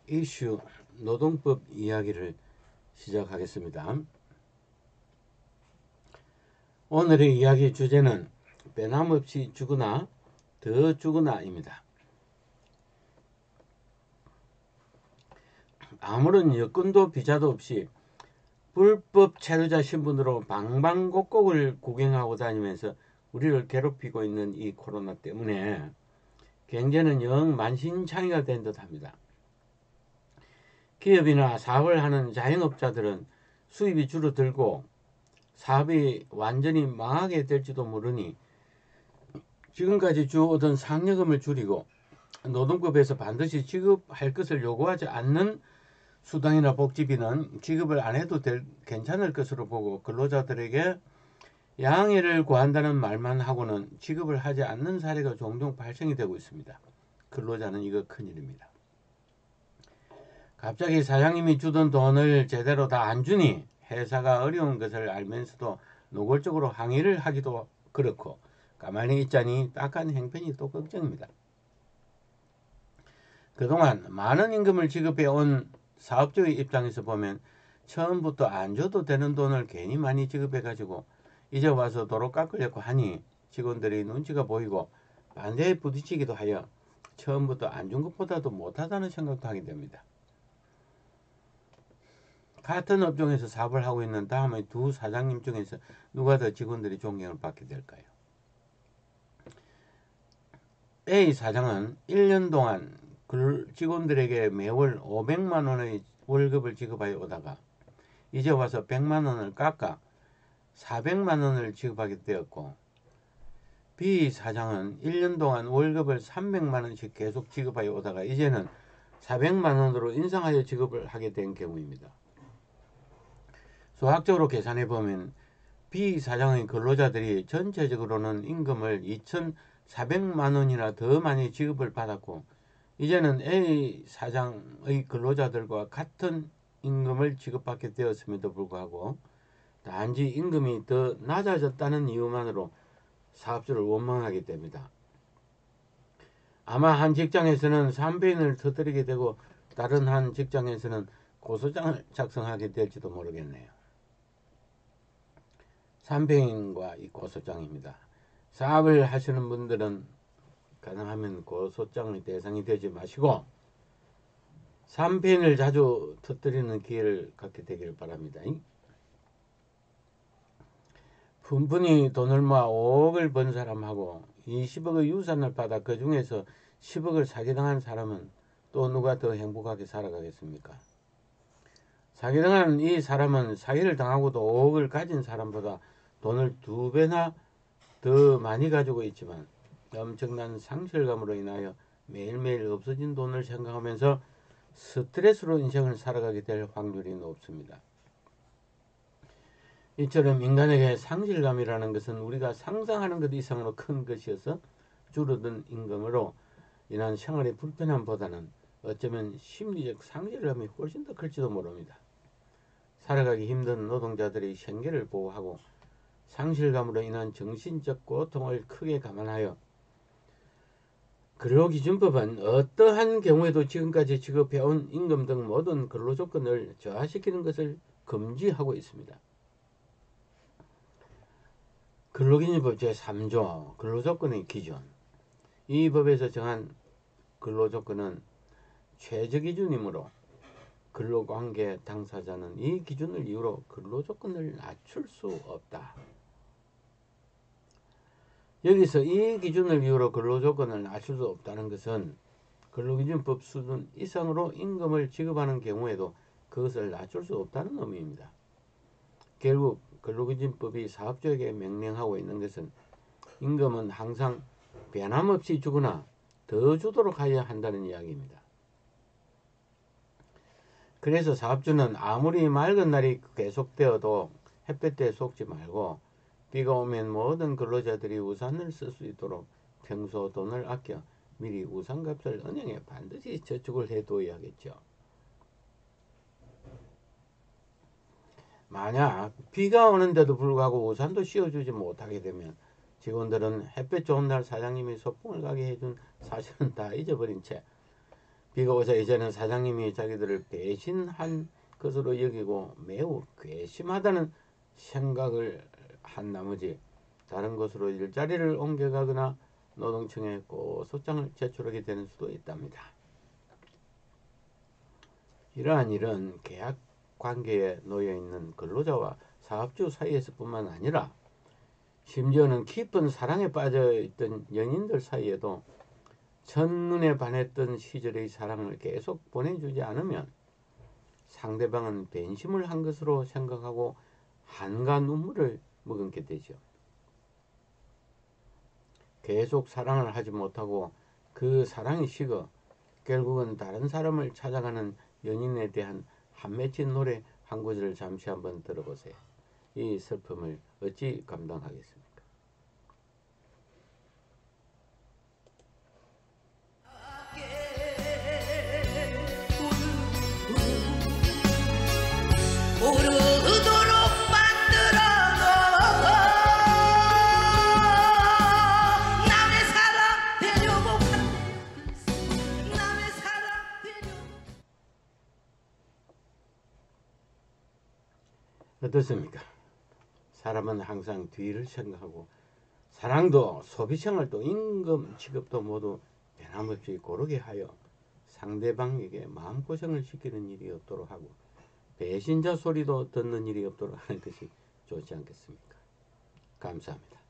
이슈 노동법 이야기를 시작하겠습니다. 오늘의 이야기 주제는 변함없이 주거나 더 주거나입니다. 아무런 여건도 비자도 없이 불법 체류자 신분으로 방방곡곡을 구경하고 다니면서 우리를 괴롭히고 있는 이 코로나 때문에 경제는 영 만신창이가 된 듯합니다. 기업이나 사업을 하는 자영업자들은 수입이 줄어들고 사업이 완전히 망하게 될지도 모르니 지금까지 주어오던 상여금을 줄이고 노동법에서 반드시 지급할 것을 요구하지 않는 수당이나 복지비는 지급을 안 해도 괜찮을 것으로 보고 근로자들에게 양해를 구한다는 말만 하고는 지급을 하지 않는 사례가 종종 발생이 되고 있습니다. 근로자는 이거 큰일입니다. 갑자기 사장님이 주던 돈을 제대로 다 안 주니 회사가 어려운 것을 알면서도 노골적으로 항의를 하기도 그렇고 가만히 있자니 딱한 행편이 또 걱정입니다. 그동안 많은 임금을 지급해 온 사업주의 입장에서 보면 처음부터 안 줘도 되는 돈을 괜히 많이 지급해 가지고 이제 와서 도로 깎으려고 하니 직원들이 눈치가 보이고 반대에 부딪히기도 하여 처음부터 안 준 것보다도 못하다는 생각도 하게 됩니다. 같은 업종에서 사업을 하고 있는 다음의 두 사장님 중에서 누가 더 직원들이 존경을 받게 될까요? A 사장은 1년 동안 직원들에게 매월 500만 원의 월급을 지급하여 오다가 이제 와서 100만 원을 깎아 400만 원을 지급하게 되었고, B 사장은 1년 동안 월급을 300만 원씩 계속 지급하여 오다가 이제는 400만 원으로 인상하여 지급을 하게 된 경우입니다. 수학적으로 계산해 보면 B 사장의 근로자들이 전체적으로는 임금을 2,400만 원이나 더 많이 지급을 받았고 이제는 A 사장의 근로자들과 같은 임금을 지급받게 되었음에도 불구하고 단지 임금이 더 낮아졌다는 이유만으로 사업주를 원망하게 됩니다. 아마 한 직장에서는 삼배인을 터뜨리게 되고 다른 한 직장에서는 고소장을 작성하게 될지도 모르겠네요. 삼배인과 이 고소장입니다. 사업을 하시는 분들은 가능하면 고소장의 대상이 되지 마시고 삼배인을 자주 터뜨리는 기회를 갖게 되기를 바랍니다. 분분히 돈을 모아 5억을 번 사람하고 20억의 유산을 받아 그 중에서 10억을 사기당한 사람은 또 누가 더 행복하게 살아가겠습니까? 사기당한 이 사람은 사기를 당하고도 5억을 가진 사람보다 돈을 2배나 더 많이 가지고 있지만 엄청난 상실감으로 인하여 매일매일 없어진 돈을 생각하면서 스트레스로 인생을 살아가게 될 확률이 높습니다. 이처럼 인간에게 상실감이라는 것은 우리가 상상하는 것 이상으로 큰 것이어서 줄어든 임금으로 인한 생활의 불편함보다는 어쩌면 심리적 상실감이 훨씬 더 클지도 모릅니다. 살아가기 힘든 노동자들의 생계를 보호하고 상실감으로 인한 정신적 고통을 크게 감안하여 근로기준법은 어떠한 경우에도 지금까지 지급해온 임금 등 모든 근로조건을 저하시키는 것을 금지하고 있습니다. 근로기준법 제3조 근로조건의 기준. 이 법에서 정한 근로조건은 최저기준이므로 근로관계 당사자는 이 기준을 이유로 근로조건을 낮출 수 없다. 여기서 이 기준을 이유로 근로조건을 낮출 수 없다는 것은 근로기준법 수준 이상으로 임금을 지급하는 경우에도 그것을 낮출 수 없다는 의미입니다. 결국 근로기준법이 사업주에게 명령하고 있는 것은 임금은 항상 변함없이 주거나 더 주도록 하여야 한다는 이야기입니다. 그래서 사업주는 아무리 맑은 날이 계속되어도 햇볕에 속지 말고 비가 오면 모든 근로자들이 우산을 쓸 수 있도록 평소 돈을 아껴 미리 우산값을 은행에 반드시 저축을 해둬야겠죠. 만약 비가 오는데도 불구하고 우산도 씌워주지 못하게 되면 직원들은 햇볕 좋은 날 사장님이 소풍을 가게 해준 사실은 다 잊어버린 채 비가 오자 이제는 사장님이 자기들을 배신한 것으로 여기고 매우 괘씸하다는 생각을 한 나머지 다른 곳으로 일자리를 옮겨가거나 노동청에 고소장을 제출하게 되는 수도 있답니다. 이러한 일은 계약 관계에 놓여 있는 근로자와 사업주 사이에서뿐만 아니라 심지어는 깊은 사랑에 빠져 있던 연인들 사이에도 첫눈에 반했던 시절의 사랑을 계속 보내주지 않으면 상대방은 변심을 한 것으로 생각하고 한가 눈물을 머금게 되죠. 계속 사랑을 하지 못하고 그 사랑이 식어 결국은 다른 사람을 찾아가는 연인에 대한 한 맺힌 노래 한 구절을 잠시 한번 들어보세요. 이 슬픔을 어찌 감당하겠습니까? 오르도록 만들어도 남의 사랑 되려고 남의 사랑 되려고. 어떻습니까? 사람은 항상 뒤를 생각하고 사랑도 소비생활도 임금 취급도 모두 변함없이 고르게 하여 상대방에게 마음고생을 시키는 일이 없도록 하고 배신자 소리도 듣는 일이 없도록 하는 것이 좋지 않겠습니까? 감사합니다.